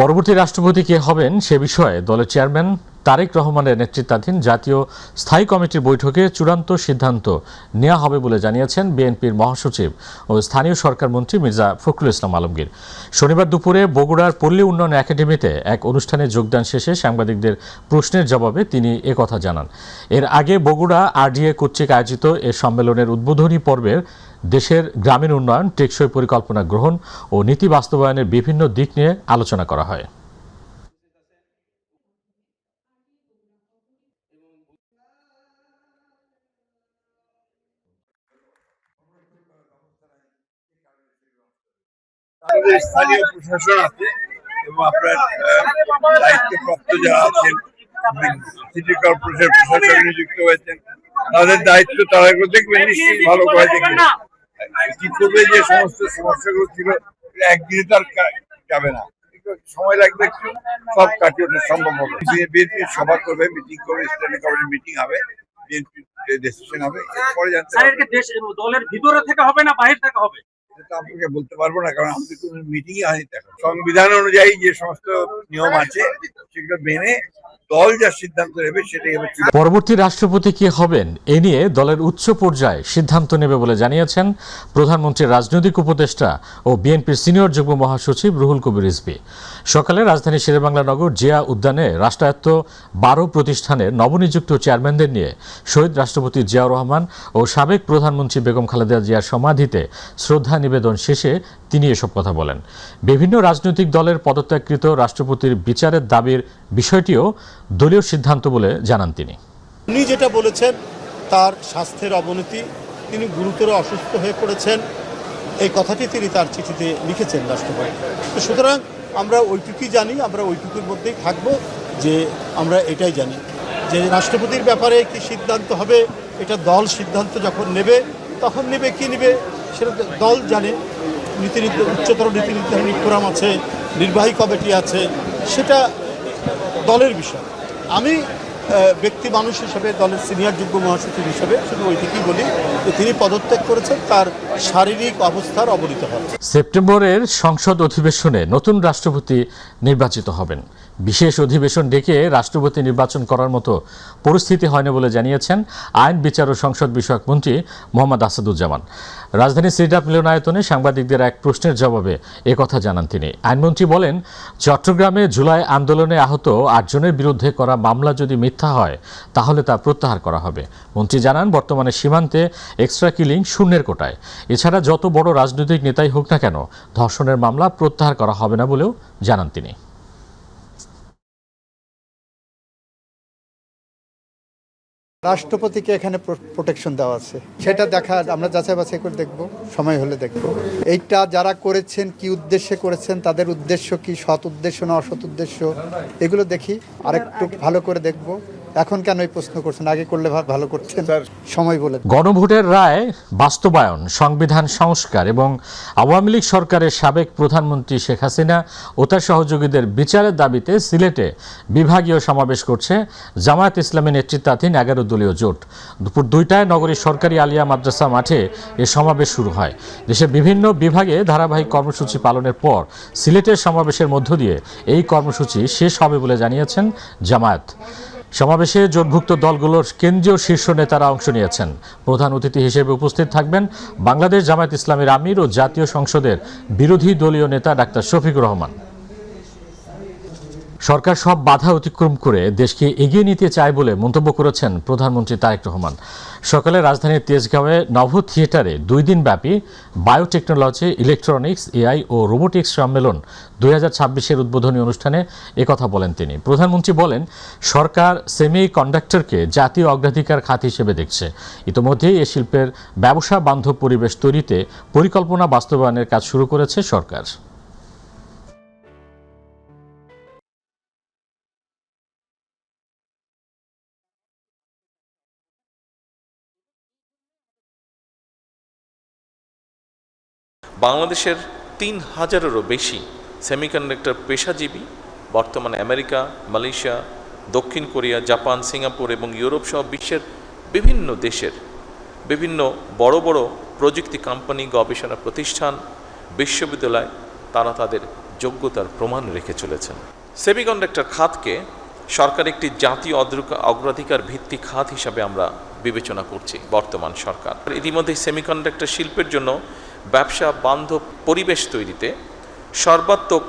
পরবর্তী রাষ্ট্রপতি কে হবেন সে বিষয়ে দলের চেয়ারম্যান তারেক রহমানের নেতৃত্বাধীন জাতীয় স্থায়ী কমিটির বৈঠকে চূড়ান্ত সিদ্ধান্ত নেওয়া হবে বলে জানিয়েছেন বিএনপির মহাসচিব ও স্থানীয় সরকার মন্ত্রী মির্জা ফখরুল ইসলাম আলমগীর। শনিবার দুপুরে বগুড়ার পল্লী উন্নয়ন একাডেমিতে এক অনুষ্ঠানে যোগদান শেষে সাংবাদিকদের প্রশ্নের জবাবে তিনি একথা জানান। এর আগে বগুড়া আরডিএ কর্তৃক আয়োজিত এ সম্মেলনের উদ্বোধনী পর্বের দেশের গ্রামীণ উন্নয়ন, টেকসই পরিকল্পনা গ্রহণ ও নীতি বাস্তবায়নের বিভিন্ন দিক নিয়ে আলোচনা করা হয়। স্থানীয় প্রশাসন আছে এবং আপনার দায়িত্বপ্রাপ্ত যারা আছেন, সিটি কর্পোরেশন প্রশাসন নিযুক্ত হয়েছেন, তাদের দায়িত্ব তারা এগুলো দেখবেন, নিশ্চয়ই ভালো করে দেখবেন। কি করবে, যে সমস্ত সমস্যাগুলো ছিল একদিনে তো আর যাবে না, সময় লাগবে, একটু সব কাটিয়ে ওঠা সম্ভব হবে। বিএনপি সভা করবে, মিটিং করবে, স্ট্যান্ডিং কমিটি মিটিং হবে, বিএনপি ডিসিশন হবে, এরপরে জানতে দলের ভিতরে থেকে হবে না বাইরে থেকে হবে এটা আপনাকে বলতে পারবো না, কারণ আমাদের কোনো মিটিংই হয়নি। সংবিধান অনুযায়ী যে সমস্ত নিয়ম আছে সেগুলো মেনে দল যা সিদ্ধান্ত নেবে সেটাই হবে। পরবর্তী রাষ্ট্রপতি কে হবেন এ নিয়ে দলের উচ্চ পর্যায়ে সিদ্ধান্ত নেবে বলে জানিয়েছেন প্রধানমন্ত্রীর রাজনৈতিক উপদেষ্টা ও বিএনপির সিনিয়র যুগ্ম মহাসচিব রুহুল কবির রিজভী। সকালে রাজধানীর শেরেবাংলা নগর জিয়া উদ্যানে রাষ্ট্রায়ত্ত 12 প্রতিষ্ঠানের নবনিযুক্ত চেয়ারম্যানদের নিয়ে শহীদ রাষ্ট্রপতি জিয়াউর রহমান ও সাবেক প্রধানমন্ত্রী বেগম খালেদা জিয়ার সমাধিতে শ্রদ্ধা নিবেদন শেষে তিনি এসব কথা বলেন। বিভিন্ন রাজনৈতিক দলের পদত্যাগকৃত রাষ্ট্রপতির বিচারের দাবির বিষয়টিও দলীয় সিদ্ধান্ত বলে জানান তিনি। উনি যেটা বলেছেন, তার স্বাস্থ্যের অবনতি, তিনি গুরুতর অসুস্থ হয়ে পড়েছেন, এই কথাটি তিনি তার চিঠিতে লিখেছেন রাষ্ট্রপতি। তো সুতরাং আমরা ওইটুকুই জানি, আমরা ওইটুকুর মধ্যেই থাকব, যে আমরা এটাই জানি যে রাষ্ট্রপতির ব্যাপারে কি সিদ্ধান্ত হবে এটা দল সিদ্ধান্ত যখন নেবে, তখন নেবে, কি নেবে সেটা দল জানে। উচ্চতর নীতি নির্ধারণী ফোরাম আছে, নির্বাহী কমিটি আছে, সেটা দলের বিষয়। আমি ব্যক্তি মানুষ হিসেবে, দলের সিনিয়র যুগ্ম মহাসচিব হিসেবে শুধু ওইদিকেই বলি যে তিনি পদত্যাগ করেছেন, তার শারীরিক অবস্থার অবনতি হয়। সেপ্টেম্বরের সংসদ অধিবেশনে নতুন রাষ্ট্রপতি নির্বাচিত হবেন। বিশেষ অধিবেশন ডেকে রাষ্ট্রপতি নির্বাচন করার মতো পরিস্থিতি হয়নি বলে জানিয়েছেন আইন, বিচার ও সংসদ বিষয়ক মন্ত্রী মোহাম্মদ আসাদুজ্জামান। রাজধানীর সিডাপ মিলনায়তনে সাংবাদিকদের এক প্রশ্নের জবাবে একথা জানান তিনি। আইনমন্ত্রী বলেন, চট্টগ্রামে জুলাই আন্দোলনে আহত 8 জনের বিরুদ্ধে করা মামলা যদি মিথ্যা হয় তাহলে তা প্রত্যাহার করা হবে। মন্ত্রী জানান, বর্তমানে সীমান্তে এক্সট্রা কিলিং শূন্যের কোটায়। এছাড়া যত বড় রাজনৈতিক নেতাই হোক না কেন, ধর্ষণের মামলা প্রত্যাহার করা হবে না বলেও জানান তিনি। রাষ্ট্রপতিকে এখানে প্রোটেকশন দেওয়া আছে, সেটা দেখা আমরা যাচাই বাছাই করে দেখব, সময় হলে দেখব। এইটা যারা করেছেন কি উদ্দেশ্যে করেছেন, তাদের উদ্দেশ্য কি, সৎ উদ্দেশ্য না অসৎ উদ্দেশ্য, এগুলো দেখি, আরেকটু ভালো করে দেখব। এখন কেন এই প্রশ্ন করছেন, আগে করলে ভালো করছেন, সময় বলে। গণভোটের রায় বাস্তবায়ন, সংবিধান সংস্কার এবং আওয়ামী লীগ সরকারের সাবেক প্রধানমন্ত্রী শেখ হাসিনা ও তার সহযোগীদের বিচারের দাবিতে সিলেটে বিভাগীয় সমাবেশ করছে জামায়াত ইসলামী নেতৃত্বাধীন 11 দলীয় জোট। দুপুর 2টায় নগরীর সরকারি আলিয়া মাদ্রাসা মাঠে এ সমাবেশ শুরু হয়। দেশের বিভিন্ন বিভাগে ধারাবাহিক কর্মসূচি পালনের পর সিলেটের সমাবেশের মধ্য দিয়ে এই কর্মসূচি শেষ হবে বলে জানিয়েছেন জামায়াত। সমাবেশে জোটভুক্ত দলগুলোর কেন্দ্রীয় শীর্ষ নেতারা অংশ নিয়েছেন। প্রধান অতিথি হিসেবে উপস্থিত থাকবেন বাংলাদেশ জামায়াত ইসলামীর আমির ও জাতীয় সংসদের বিরোধী দলীয় নেতা ডাক্তার শফিকুর রহমান। সরকার সব বাধা অতিক্রম করে দেশকে এগিয়ে নিতে চায় বলে মন্তব্য করেছেন প্রধানমন্ত্রী তারেক রহমান। সকালে রাজধানীর তেজগাঁওয়ে নভ থিয়েটারে 2 দিনব্যাপী বায়োটেকনোলজি, ইলেকট্রনিক্স, এআই ও রোবোটিক্স সম্মেলন 2026-এর উদ্বোধনী অনুষ্ঠানে একথা বলেন তিনি। প্রধানমন্ত্রী বলেন, সরকার সেমি কন্ডাক্টরকে জাতীয় অগ্রাধিকার খাত হিসেবে দেখছে। ইতোমধ্যেই এ শিল্পের ব্যবসা বান্ধব পরিবেশ তৈরিতে পরিকল্পনা বাস্তবায়নের কাজ শুরু করেছে সরকার। বাংলাদেশের 3000-এরও বেশি সেমিকন্ডাক্টর পেশাজীবী বর্তমানে আমেরিকা, মালয়েশিয়া, দক্ষিণ কোরিয়া, জাপান, সিঙ্গাপুর এবং ইউরোপ সহ বিশ্বের বিভিন্ন দেশের বিভিন্ন বড় বড় প্রযুক্তি কোম্পানি, গবেষণা প্রতিষ্ঠান, বিশ্ববিদ্যালয়, তারা তাদের যোগ্যতার প্রমাণ রেখে চলেছেন। সেমিকন্ডাক্টর খাতকে সরকার একটি জাতীয় অগ্রাধিকার ভিত্তিক খাত হিসাবে আমরা বিবেচনা করছি বর্তমান সরকার। ইতিমধ্যে সেমিকন্ডাক্টর শিল্পের জন্য ব্যবসা বান্ধব পরিবেশ তৈরিতে সর্বাত্মক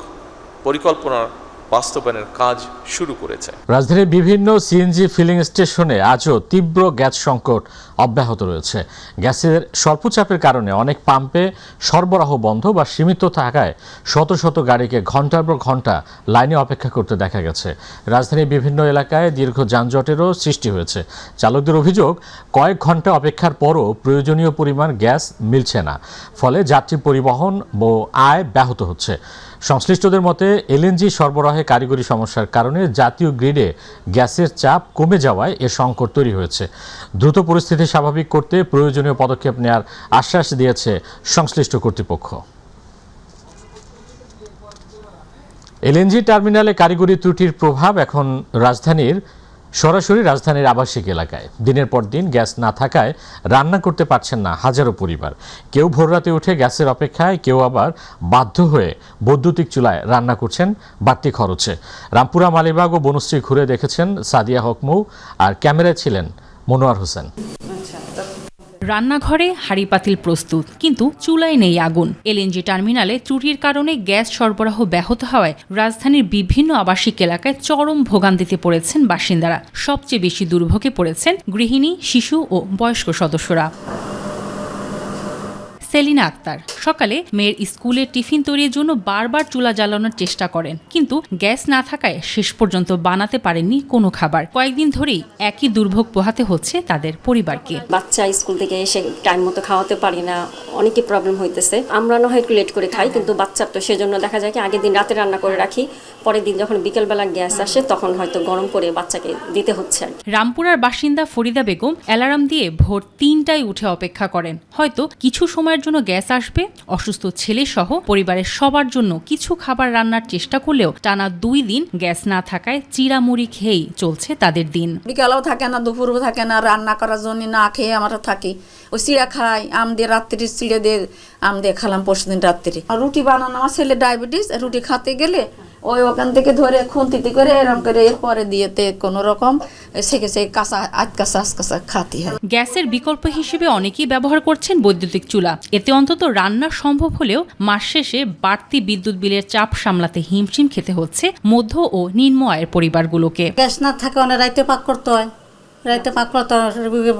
পরিকল্পনার বাস্তবায়নের কাজ শুরু করেছে। রাজধানীর বিভিন্ন সিএনজি ফিলিং স্টেশনে আজও তীব্র গ্যাস সংকট অব্যাহত রয়েছে। গ্যাসের স্বল্প চাপের কারণে অনেক পাম্পে সরবরাহ বন্ধ বা সীমিত থাকায় শত শত গাড়িকে ঘন্টার পর ঘন্টা লাইনে অপেক্ষা করতে দেখা গেছে। রাজধানীর বিভিন্ন এলাকায় দীর্ঘ যানজটেরও সৃষ্টি হয়েছে। চালকদের অভিযোগ, কয়েক ঘন্টা অপেক্ষার পরও প্রয়োজনীয় পরিমাণ গ্যাস মিলছে না, ফলে যাত্রী পরিবহন ও আয় ব্যাহত হচ্ছে। সংশ্লিষ্টদের মতে এলএনজি সরবরাহে কারিগরি সমস্যার কারণে জাতীয় গ্রিডে গ্যাসের চাপ কমে যাওয়ায় এ সংকট তৈরি হয়েছে। দ্রুত পরিস্থিতি স্বাভাবিক করতে প্রয়োজনীয় পদক্ষেপ নেওয়ার আশ্বাস দিয়েছে সংশ্লিষ্ট কর্তৃপক্ষ। এলএনজি টার্মিনালে কারিগরি ত্রুটির প্রভাব এখন সরাসরি রাজধানীর আবাসিক এলাকায়। দিনের পর দিন গ্যাস না থাকায় রান্না করতে পারছেন না হাজারো পরিবার। কেউ ভোররাতে উঠে গ্যাসের অপেক্ষায়, কেউ আবার বাধ্য হয়ে বৈদ্যুতিক চুলায় রান্না করছেন বাড়তি খরচে। রামপুরা, মালিবাগ ও বনশ্রী ঘুরে দেখেছেন সাদিয়া হক মৌ, আর ক্যামেরায় ছিলেন মনোয়ার হোসেন। রান্নাঘরে হাঁড়ি পাতিল প্রস্তুত, কিন্তু চুলায় নেই আগুন। এলএনজি টার্মিনালে ত্রুটির কারণে গ্যাস সরবরাহ ব্যাহত হওয়ায় রাজধানীর বিভিন্ন আবাসিক এলাকায় চরম ভোগান্তিতে পড়েছেন বাসিন্দারা। সবচেয়ে বেশি দুর্ভোগে পড়েছেন গৃহিণী, শিশু ও বয়স্ক সদস্যরা। সেলিনা আক্তার সকালে মেয়ের স্কুলের টিফিন তৈরির জন্য বারবার চুলা জ্বালানোর চেষ্টা করেন, কিন্তু গ্যাস না থাকায় শেষ পর্যন্ত বানাতে পারেননি কোনো খাবার। কয়েকদিন ধরেই একই দুর্ভোগ পোহাতে হচ্ছে তাদের পরিবারকে। বাচ্চা স্কুল থেকে এসে টাইম মতো খাওয়াতে পারি না, অনেকে প্রবলেম হইতেছে। আমরা না হয় একটু লেট করে খাই, কিন্তু বাচ্চার তো সেজন্য দেখা যায় কি আগের দিন রাতে রান্না করে রাখি, পরের দিন যখন বিকেলবেলা গ্যাস আসে তখন হয়তো গরম করে বাচ্চাকে দিতে হচ্ছে আর কি। রামপুরার বাসিন্দা ফরিদা বেগম অ্যালার্ম দিয়ে ভোর 3টায় উঠে অপেক্ষা করেন, হয়তো কিছু সময়ের জন্য গ্যাস আসবে। অসুস্থ ছেলে সহ পরিবারের সবার জন্য কিছু খাবার রান্নার চেষ্টা করলেও টানা 2 দিন গ্যাস না থাকায় চিড়ামুড়ি খেয়েই চলছে তাদের দিন। বিকালেও থাকে না, দুপুরও থাকে না, রান্না করার জন্য না খেয়ে আমরা থাকি। ওই চিড়া খাই, আম দিয়ে রাত্রি চিড়ে দিয়ে আম দিয়ে খালাম পরশুদিন রাত্রি। আর রুটি বানানো, আমার ছেলে ডায়াবেটিস, রুটি খাতে গেলে ওখান থেকে ধরে খুন্তিতে করে এরকম করে এরপরে দিয়েতে কোনো রকম সেকে কাঁচা আজকাঁচা খাতে হয়। গ্যাসের বিকল্প হিসেবে অনেকেই ব্যবহার করছেন বৈদ্যুতিক চুলা। এতে অন্তত রান্না সম্ভব হলেও মাস শেষে বাড়তি বিদ্যুৎ বিলের চাপ সামলাতে হিমশিম খেতে হচ্ছে মধ্য ও নিম্ন আয়ের পরিবারগুলোকে। গ্যাস না থাকে অনেক রাইতে পাক করতে হয়, রাইতে পাক করতে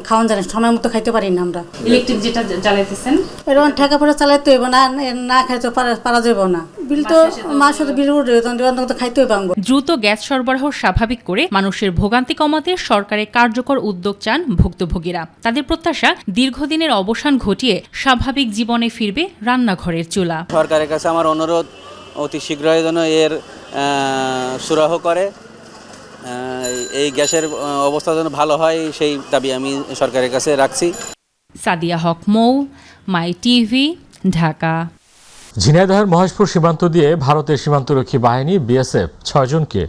খাওয়ান জানি সময় মতো খাইতে পারি না আমরা। ইলেকট্রিক যেটা জ্বালাইতেছেন এরকম ঠেকা পড়ে চালাইতে হইব না, না খাইতে পারা যাব না। বিল তো মাস হতে বিল উঠবে, তখন খাইতে পারবো। দ্রুত গ্যাস সরবরাহ স্বাভাবিক করে মানুষের ভোগান্তি কমাতে সরকারের কার্যকর উদ্যোগ চান ভুক্তভোগীরা। তাদের প্রত্যাশা, দীর্ঘদিনের অবসান ঘটিয়ে স্বাভাবিক জীবনে ফিরবে রান্নাঘরের চুলা। সরকারের কাছে আমার অনুরোধ, অতি শীঘ্রই যেন এর সুরাহ করে, এই গ্যাসের অবস্থা যেন ভালো হয়, সেই দাবি আমি সরকারের কাছে রাখছি। সাদিয়া হক মৌ, মাই টিভি, ঢাকা। ঝিনাইদহের মহেশপুর সীমান্ত দিয়ে ভারতের সীমান্তরক্ষী বাহিনী বিএসএফ 6 জনকে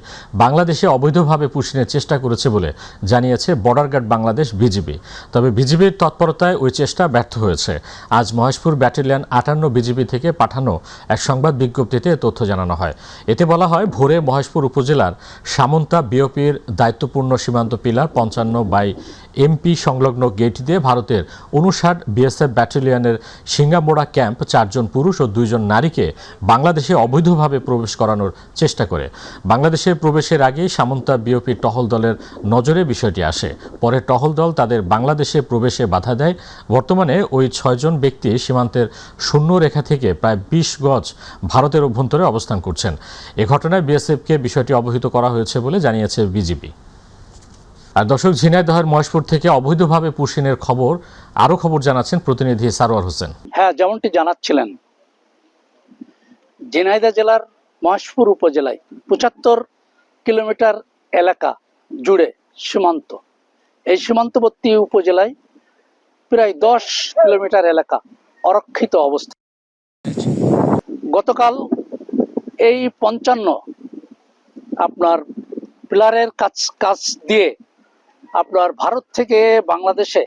বাংলাদেশে অবৈধভাবে পুষিনের চেষ্টা করেছে বলে জানিয়েছে বর্ডার গার্ড বাংলাদেশ বিজিবি। তবে বিজিবির তৎপরতায় ওই চেষ্টা ব্যর্থ হয়েছে। আজ মহেশপুর ব্যাটালিয়ন 58 বিজিবি থেকে পাঠানো এক সংবাদ বিজ্ঞপ্তিতে তথ্য জানানো হয়। এতে বলা হয়, ভোরে মহেশপুর উপজেলার সামন্তা বিওপির দায়িত্বপূর্ণ সীমান্ত পিলার 55/MP সংলগ্ন গেট দিয়ে ভারতের 59 বিএসএফ ব্যাটালিয়নের সিঙ্গামোড়া ক্যাম্প 4 জন পুরুষ ও 2 জন নারীকে বাংলাদেশে অবৈধভাবে প্রবেশ করানোর চেষ্টা করে। বাংলাদেশে প্রবেশের আগে সামন্তা বিওপির টহল দলের নজরে বিষয়টি আসে। পরে টহল দল তাদের বাংলাদেশে প্রবেশে বাধা দেয়। বর্তমানে ওই 6 জন ব্যক্তি সীমান্তের শূন্য রেখা থেকে প্রায় 20 গজ ভারতের অভ্যন্তরে অবস্থান করছেন। এ ঘটনায় বিএসএফকে বিষয়টি অবহিত করা হয়েছে বলে জানিয়েছে বিজিবি। আর দর্শক, ঝিনাইদহের মহেশপুর থেকে অবৈধভাবে পুষিনের আরও খবর জানাচ্ছেন প্রতিনিধি সারোয়ার হোসেন। হ্যাঁ, যেমনটি জানাচ্ছিলেন, ঝিনাইদহ জেলার মহেশপুর উপজেলায় 75 কিলোমিটার এলাকা জুড়ে সীমান্ত। এই সীমান্তবর্তী উপজেলায় প্রায় 10 কিলোমিটার এলাকা অরক্ষিত অবস্থা। গতকাল এই 55 আপনার পিলারের কাছ দিয়ে আপনার ভারত থেকে বাংলাদেশে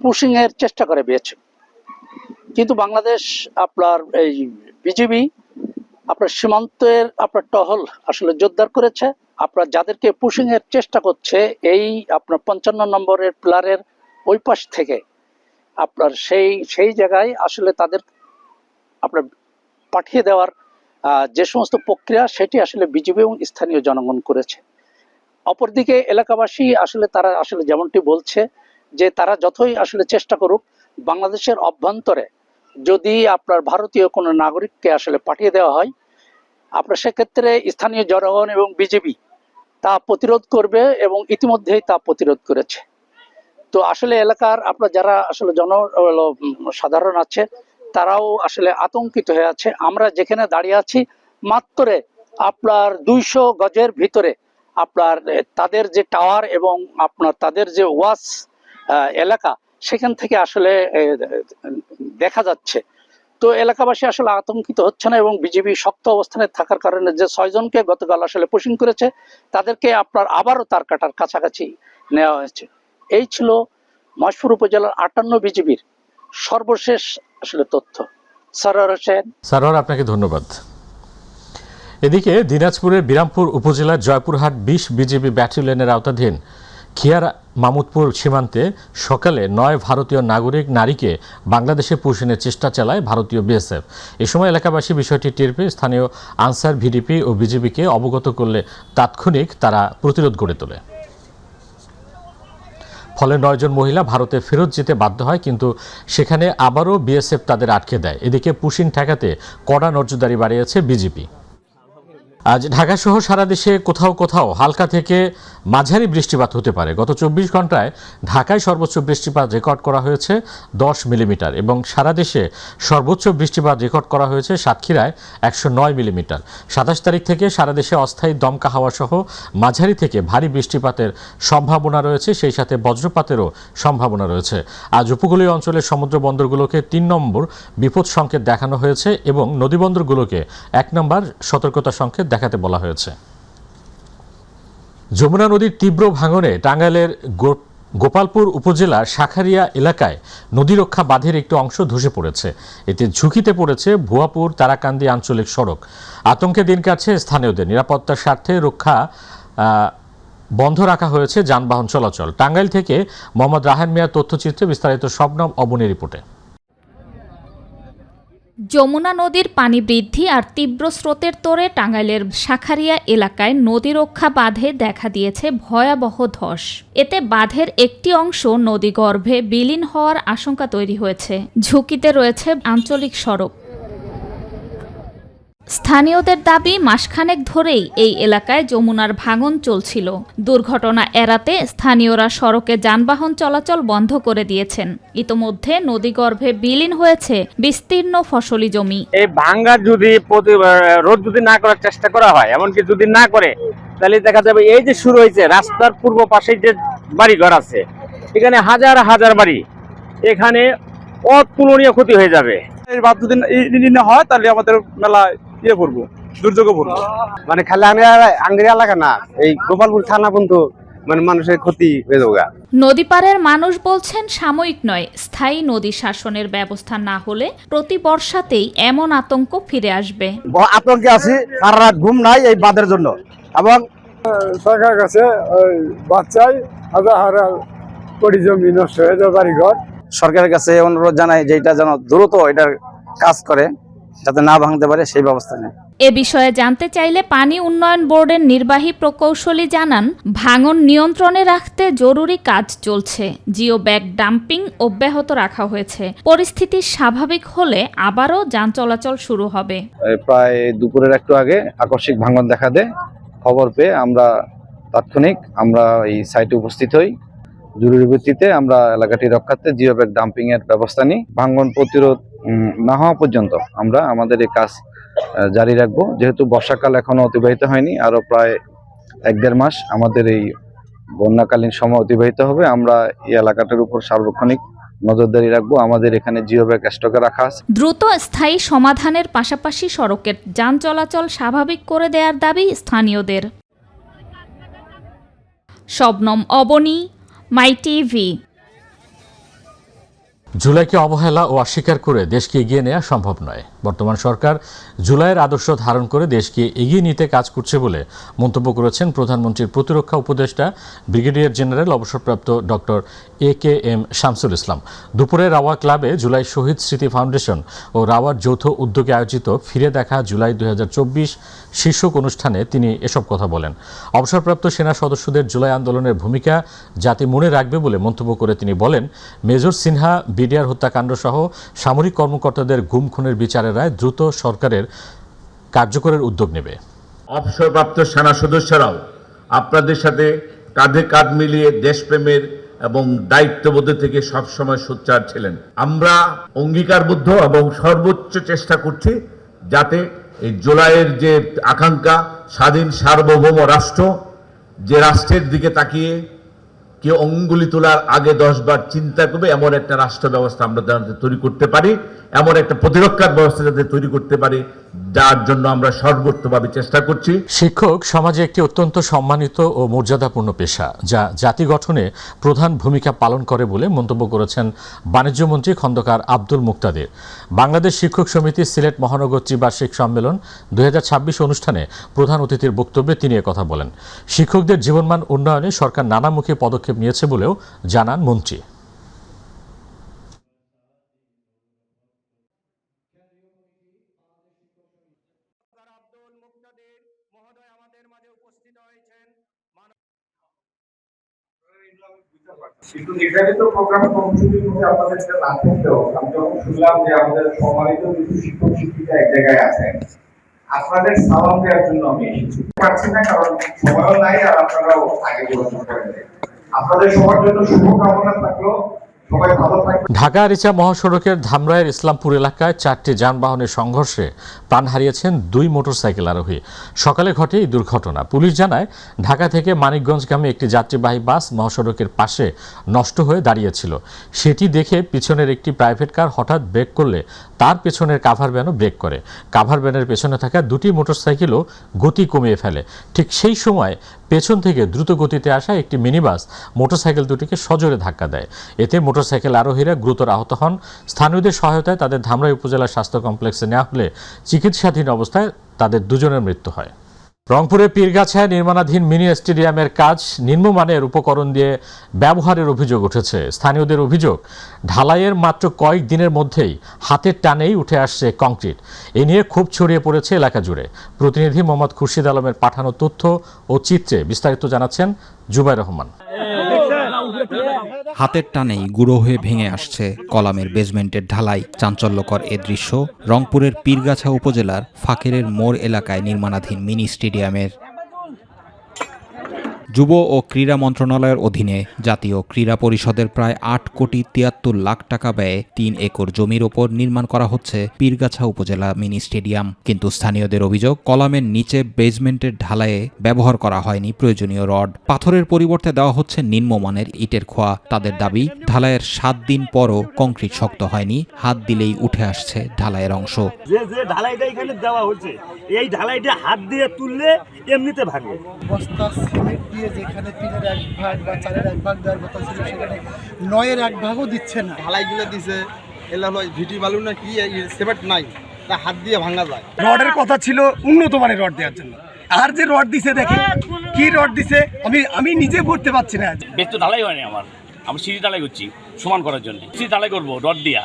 পুশিংয়ের চেষ্টা করে পেয়েছে, কিন্তু বাংলাদেশ আপনার এই বিজিবি আপনার সীমান্তের আপনার টহল আসলে জোরদার করেছে। আপনার যাদেরকে পুশিং এর চেষ্টা করছে এই আপনার 55 নম্বরের পিলারের ওই পাশ থেকে আপনার সেই জায়গায় আসলে তাদের আপনার পাঠিয়ে দেওয়ার যে সমস্ত প্রক্রিয়া সেটি আসলে বিজিবি এবং স্থানীয় জনগণ করেছে। অপরদিকে এলাকাবাসী আসলে তারা আসলে যেমনটি বলছে যে তারা যতই আসলে চেষ্টা করুক, বাংলাদেশের অভ্যন্তরে যদি আপনার ভারতীয় কোনো নাগরিককে আসলে পাঠিয়ে দেওয়া হয়, আপনার সেক্ষেত্রে স্থানীয় জনগণ এবং বিজেপি তা প্রতিরোধ করবে এবং ইতিমধ্যেই তা প্রতিরোধ করেছে। তো আসলে এলাকার আপনার যারা আসলে সাধারণ আছে তারাও আসলে আতঙ্কিত হয়ে আছে। আমরা যেখানে দাঁড়িয়ে আছি মাত্র আপনার 200 গজের ভিতরে আপনার তাদের যে টাওয়ার এবং আপনার তাদের যে ওয়াচ এলাকা সেখান থেকে আসলে দেখা যাচ্ছে। তো এলাকাবাসী আসলে আতঙ্কিত হচ্ছে না এবং বিজেপি শক্ত অবস্থানে থাকার কারণে যে 6 জনকে গতকাল আসলে পুশিং করেছে তাদেরকে আপনার আবারও তার কাটার কাছাকাছি নেওয়া হয়েছে। এই ছিল মহেশপুর উপজেলার 58 বিজিবির সর্বশেষ আসলে তথ্য। সরোয়ার হোসেন। সরোয়ার, আপনাকে ধন্যবাদ। এদিকে দিনাজপুরের বিরামপুর উপজেলার জয়পুরহাট 20 বিজিবি ব্যাটালিয়নের আওতাধীন খিয়ার মামুদপুর সীমান্তে সকালে 9 ভারতীয় নারীকে বাংলাদেশে পুষিনের চেষ্টা চালায় ভারতীয় বিএসএফ। এ সময় এলাকাবাসী বিষয়টি টের পেয়ে স্থানীয় আনসার, ভিডিপি ও বিজিবিকে অবগত করলে তাৎক্ষণিক তারা প্রতিরোধ গড়ে তোলে। ফলে 9 জন মহিলা ভারতে ফেরত যেতে বাধ্য হয়, কিন্তু সেখানে আবারও বিএসএফ তাদের আটকে দেয়। এদিকে পুশিন ঠেকাতে কড়া নজরদারি বাড়িয়েছে বিজিবি। আজ ঢাকাসহ সারা দেশে কোথাও কোথাও হালকা থেকে মাঝারি বৃষ্টিপাত হতে পারে। গত 24 ঘন্টায় ঢাকায় সর্বোচ্চ বৃষ্টিপাত রেকর্ড করা হয়েছে 10 মিলিমিটার এবং সারা দেশে সর্বোচ্চ বৃষ্টিপাত রেকর্ড করা হয়েছে সাতক্ষীরায় 109 মিলিমিটার। 27 তারিখ থেকে সারা দেশে অস্থায়ী দমকা হাওয়া সহ মাঝারি থেকে ভারী বৃষ্টিপাতের সম্ভাবনা রয়েছে, সেই সাথে বজ্রপাতেরও সম্ভাবনা রয়েছে। আজ উপকূলীয় অঞ্চলের সমুদ্র বন্দরগুলোকে 3 নম্বর বিপদ সংকেত দেখানো হয়েছে এবং নদীবন্দরগুলোকে 1 নম্বর সতর্কতা সংকেত দেখাতে বলা হয়েছে। যমুনা নদীর তীব্র ভাঙনে টাঙ্গাইলের গোপালপুর উপজেলার শাখারিয়া এলাকায় নদীরক্ষা বাঁধের একটি অংশ ধসে পড়েছে। এতে ঝুঁকিতে পড়েছে ভুয়াপুর তারাকান্দি আঞ্চলিক সড়ক। আতঙ্কে দিন কাটছে স্থানীয়দের। নিরাপত্তার স্বার্থে বন্ধ রাখা হয়েছে যানবাহন চলাচল। টাঙ্গাইল থেকে মোহাম্মদ রাহান মিয়ার তথ্যচিত্রে বিস্তারিত শবনম অবনী রিপোর্টে। যমুনা নদীর পানি বৃদ্ধি আর তীব্র স্রোতের তোড়ে টাঙ্গাইলের শাখারিয়া এলাকায় নদীরক্ষা বাঁধে দেখা দিয়েছে ভয়াবহ ধস। এতে বাঁধের একটি অংশ নদীগর্ভে বিলীন হওয়ার আশঙ্কা তৈরি হয়েছে। ঝুঁকিতে রয়েছে আঞ্চলিক সড়ক। স্থানীয়দের দাবি, মাসখানেক ধরেই এই এলাকায় যমুনার ভাঙন চলছিল। দুর্ঘটনা এড়াতে স্থানীয়রা সড়কে যানবাহন চলাচল বন্ধ করে দিয়েছেন। ইতোমধ্যে নদীগর্ভে বিলীন হয়েছে বিস্তীর্ণ ফসলি জমি। এই ভাঙ্গা যদি রোধ যদি না করার চেষ্টা করা হয়, এমনকি যদি না করে, তাহলে দেখা যাবে এই যে শুরু হয়েছে রাস্তার পূর্ব পাশে যে বাড়িঘর আছে, এখানে হাজার হাজার বাড়ি, এখানে অতুলনীয় ক্ষতি হয়ে যাবে। এই বাদ যদি হয় তাহলে আমাদের মেলা পড়বো, দুর্যোগে পড়বো। মানে খালি আঙ্গিরা এলাকা না, এই গোপালপুর থানা পর্যন্ত মানে মানুষের ক্ষতি হয়ে যাবে। নদী পাড়ের মানুষ বলছেন, সাময়িক নয়, স্থায়ী নদী শাসনের ব্যবস্থা না হলে প্রতি বর্ষাতেই এমন আতঙ্ক ফিরে আসবে। আতঙ্কে আছি, সারা রাত ঘুম নাই এই বাঁধের জন্য। এবং সরকারের কাছে বাচ্চাই হাজার হাজার কোটি জমি নষ্ট হয়ে যাবে, বাড়িঘর। সরকারের কাছে অনুরোধ জানাই যে এটা যেন দ্রুত এটার কাজ করে, যাতে না ভাঙতে পারে সেই ব্যবস্থা নেয়। এ বিষয়ে জানতে চাইলে পানি উন্নয়ন বোর্ডের নির্বাহী প্রকৌশলী জানান, ভাঙন নিয়ন্ত্রণে রাখতে জরুরি কাজ চলছে। জিও ব্যাগ ডাম্পিং অব্যাহত রাখা হয়েছে। পরিস্থিতি স্বাভাবিক হলে আবারও যান চলাচল শুরু হবে। প্রায় দুপুরের একটু আগে আকস্মিক ভাঙন দেখা দেয়। খবর পেয়ে আমরা তাৎক্ষণিক এই সাইটে উপস্থিত হই। জরুরি ভিত্তিতে আমরা এলাকাটি রক্ষার্থে জিও ব্যাগ ডাম্পিং এর ব্যবস্থা নিই। ভাঙন প্রতিরোধ না হওয়া পর্যন্ত আমরা আমাদের এই কাজ জারি রাখবো। যেহেতু বর্ষাকাল এখনো অতিবাহিত হয়নি, আরো প্রায় 1-1.5 মাস আমাদের এই বন্যাকালীন সময় অতিবাহিত হবে। আমরা এই এলাকাটার উপর সার্বক্ষণিক নজরদারি রাখবো। আমাদের এখানে জিও ব্যাগ স্টকে রাখা আছে। দ্রুত স্থায়ী সমাধানের পাশাপাশি সড়কের যান চলাচল স্বাভাবিক করে দেওয়ার দাবি স্থানীয়দের। শবনম অবনী, মাই টিভি। জুলাইকে অবহেলা ও অস্বীকার করে দেশকে এগিয়ে নেওয়া সম্ভব নয়। বর্তমান সরকার জুলাইয়ের আদর্শ ধারণ করে দেশকে এগিয়ে নিতে কাজ করছে বলে মন্তব্য করেছেন প্রধানমন্ত্রীর প্রতিরক্ষা উপদেষ্টা ব্রিগেডিয়ার জেনারেল অবসরপ্রাপ্ত ডক্টর AKM শামসুল ইসলাম। দুপুরে রাওয়া ক্লাবে জুলাই শহীদ স্মৃতি ফাউন্ডেশন ও রাওয়ার যৌথ উদ্যোগে আয়োজিত ফিরে দেখা জুলাই 2024 শীর্ষক অনুষ্ঠানে তিনি এসব কথা বলেন। অবসরপ্রাপ্ত সেনা সদস্যদের জুলাই আন্দোলনের ভূমিকা জাতি মনে রাখবে বলে মন্তব্য করে তিনি বলেন, মেজর সিনহা বিডিআর হত্যাকাণ্ড সহ সামরিক কর্মকর্তাদের গুম খুনের বিচারের রায় দ্রুত সরকারের কার্যকরের উদ্যোগ নেবে। অবসরপ্রাপ্ত সেনা সদস্যরাও আপনাদের সাথে কাঁধে কাঁধ মিলিয়ে দেশপ্রেমের এবং দায়িত্ববোধ থেকে সবসময় সোচ্চার ছিলেন। আমরা অঙ্গীকারবদ্ধ এবং সর্বোচ্চ চেষ্টা করছি যাতে এই জুলাইয়ের যে আকাঙ্ক্ষা, স্বাধীন সার্বভৌম রাষ্ট্র, যে রাষ্ট্রের দিকে তাকিয়ে কেউ অঙ্গুলি তোলার আগে 10 বার চিন্তা করবে এমন একটা রাষ্ট্র ব্যবস্থা আমরা যাতে তৈরি করতে পারি, এমন একটা প্রতিরক্ষার ব্যবস্থা যাতে তৈরি করতে পারি, যার জন্য আমরা সর্বোচ্চভাবে চেষ্টা করছি। শিক্ষক সমাজে একটি অত্যন্ত সম্মানিত ও মর্যাদাপূর্ণ পেশা, যা জাতি গঠনে প্রধান ভূমিকা পালন করে বলে মন্তব্য করেছেন বাণিজ্যমন্ত্রী খন্দকার আব্দুল মুক্তাদির। বাংলাদেশ শিক্ষক সমিতি সিলেট মহানগর ত্রিবার্ষিক সম্মেলন 2026 অনুষ্ঠানে প্রধান অতিথির বক্তব্যে তিনি একথা বলেন। শিক্ষকদের জীবনমান উন্নয়নে সরকার নানামুখী পদক্ষেপ নিয়েছে বলেও জানান মন্ত্রী। কিন্তু নির্ধারিত প্রোগ্রাম কর্মসূচির মধ্যে আপনাদের না থাকলেও আমি যখন শুনলাম যে আমাদের সম্মানিত কিছু শিক্ষক শিক্ষিকা এক জায়গায় আছেন, আপনাদের সালাম দেওয়ার জন্য আমি এসেছি। পারছি না কারণ সময়ও নাই, আর আপনারাও আগে যোগাযোগ করেন। আপনাদের সবার জন্য শুভকামনা থাকলো। ঢাকা আরিচা মহাসড়কের ধামরাইয়ের ইসলামপুর এলাকায় 4টি যানবাহনের সংঘর্ষে প্রাণ হারিয়েছেন 2 মোটরসাইকেল আরোহী। সকালে ঘটে এই দুর্ঘটনা। পুলিশ জানায়, ঢাকা থেকে মানিকগঞ্জগামী একটি যাত্রীবাহী বাস মহাসড়কের পাশে নষ্ট হয়ে দাঁড়িয়েছিল। সেটি দেখে পিছনের একটি প্রাইভেট কার হঠাৎ ব্রেক করলে তার পেছনের কাভার ভ্যানও ব্রেক করে। কাভার ভ্যানের পেছনে থাকা 2টি মোটরসাইকেলও গতি কমিয়ে ফেলে। ঠিক সেই সময় পেছন থেকে দ্রুত গতিতে আসা একটি মিনিবাস মোটরসাইকেল দুটিকে সজোরে ধাক্কা দেয়। এতে মোটরসাইকেল আরোহীরা গুরুতর আহত হন। স্থানীয়দের সহায়তায় তাদের ধামরাই উপজেলা স্বাস্থ্য কমপ্লেক্সে নেওয়া হলে চিকিৎসাধীন অবস্থায় তাদের দুজনের মৃত্যু হয়। রংপুরের পীরগাছায় নির্মাণাধীন মিনি স্টেডিয়ামের কাজ নিম্নমানের উপকরণ দিয়ে ব্যবহারের অভিযোগ উঠেছে। স্থানীয়দের অভিযোগ, ঢালাইয়ের মাত্র কয়েক দিনের মধ্যেই হাতের টানেই উঠে আসছে কংক্রিট। এ নিয়ে ক্ষোভ ছড়িয়ে পড়েছে এলাকা জুড়ে। প্রতিনিধি মোহাম্মদ খুরশিদ আলমের পাঠানো তথ্য ও চিত্রে বিস্তারিত জানাচ্ছেন জুবাইর রহমান। হাতের টানেই গুঁড়ো হয়ে ভেঙে আসছে কলামের বেসমেন্টের ঢালাই। চাঞ্চল্যকর এ দৃশ্য রংপুরের পীরগাছা উপজেলার ফাকেরের মোড় এলাকায় নির্মাণাধীন মিনি স্টেডিয়ামের। যুব ও ক্রীড়া মন্ত্রণালয়ের অধীনে জাতীয় ক্রীড়া পরিষদের প্রায় 8 কোটি 73 লাখ টাকা ব্যয়ে 3 একর জমির ওপর নির্মাণ করা হচ্ছে পীরগাছা উপজেলা মিনি স্টেডিয়াম। কিন্তু স্থানীয়দের অভিযোগ, কলামের নিচে বেসমেন্টের ঢালাইয়ে ব্যবহার করা হয়নি প্রয়োজনীয় রড। পাথরের পরিবর্তে দেওয়া হচ্ছে নিম্নমানের ইটের খোয়া। তাদের দাবি, ঢালাইয়ের 7 দিন পরও কংক্রিট শক্ত হয়নি, হাত দিলেই উঠে আসছে ঢালাইয়ের অংশ। যে ঢালাইটা এখানে দেওয়া হচ্ছে, এই ঢালাইটা হাত দিয়ে তুললে এমনিতে ভাঙে। বস্তা সিমেন্ট দিয়ে যেখানে 3-এর 1 ভাগ বা 4-এর 1 ভাগ দেওয়ার কথা ছিল, সেখানে 9-এর 1 ভাগও দিচ্ছে না। ঢালাইগুলো দিছে, এলা হলো ভিটি বালু না কি, সিমেন্ট নাই, তা হাত দিয়ে ভাঙা যায়। রডের কথা ছিল উন্নত মানের রড দেওয়ার জন্য, আর যে রড দিছে দেখেন কি রড দিছে, আমি নিজে পড়তে পারছি না। বেশ তো ঢালাই হয়নি আমি সিঁড়ি ঢালাই করছি সমান করার জন্য। সিঁড়ি ঢালাই করবো রড দিয়া,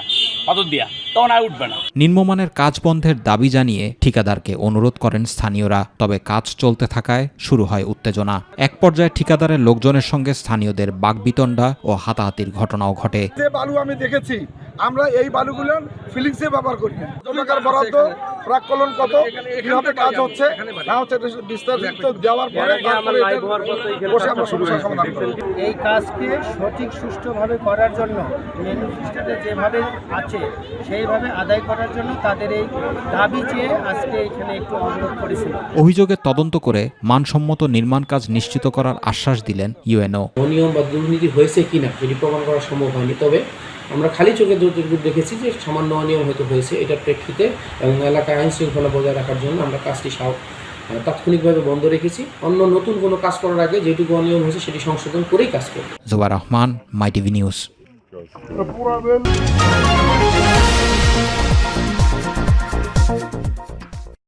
পাথর দিয়া, তখন আর উঠবে না। নিম্নমানের কাজ বন্ধের দাবি জানিয়ে ঠিকাদারকে অনুরোধ করেন স্থানীয়রা। তবে কাজ চলতে থাকায় শুরু হয় উত্তেজনা। এক পর্যায়ে ঠিকাদারের লোকজনের সঙ্গে স্থানীয়দের বাকবিতণ্ডা ও হাতাহাতির ঘটনাও ঘটে। যে বালু আমি দেখেছি, আমরা এই বালুগুলো ফিলিংসে ব্যবহার করি না। জমিকার বরাদ্দ, প্রাক্কলন কত, কিভাবে কাজ হচ্ছে না হচ্ছে বিস্তারিত দেওয়ার পরে বসে আমরা সমস্যার সমাধান করব। এই কাজকে সঠিক সুষ্ঠুভাবে করার জন্য ম্যানিফেস্টোতে যেভাবে আছে সেইভাবে আদায় করার জন্য তাদের এই দাবি চেয়ে আজকে এখানে একটু অনুরোধ করেছিল। অভিযোগের তদন্ত করে মানসম্মত নির্মাণ কাজ নিশ্চিত করার আশ্বাস দিলেন ইউএনও। অনিয়ম বা দুর্নীতি হয়েছে কিনা সেটি প্রমাণ করা সম্ভব হয়নি, তবে আমরা খালি চোখে যতটুকু দেখেছি যে সামান্য অনিয়ম হয়তো হয়েছে, এটার প্রেক্ষিতে এবং এলাকায় আইন শৃঙ্খলা বজায় রাখার জন্য আমরা কাজটি তাৎক্ষণিকভাবে বন্ধ রেখেছি। অন্য নতুন কোনো কাজ করার আগে যেটুকু অনিয়ম হয়েছে সেটি সংশোধন করেই কাজ করব। জুবাইর রহমান, মাই টিভি নিউজ। হয়েছে।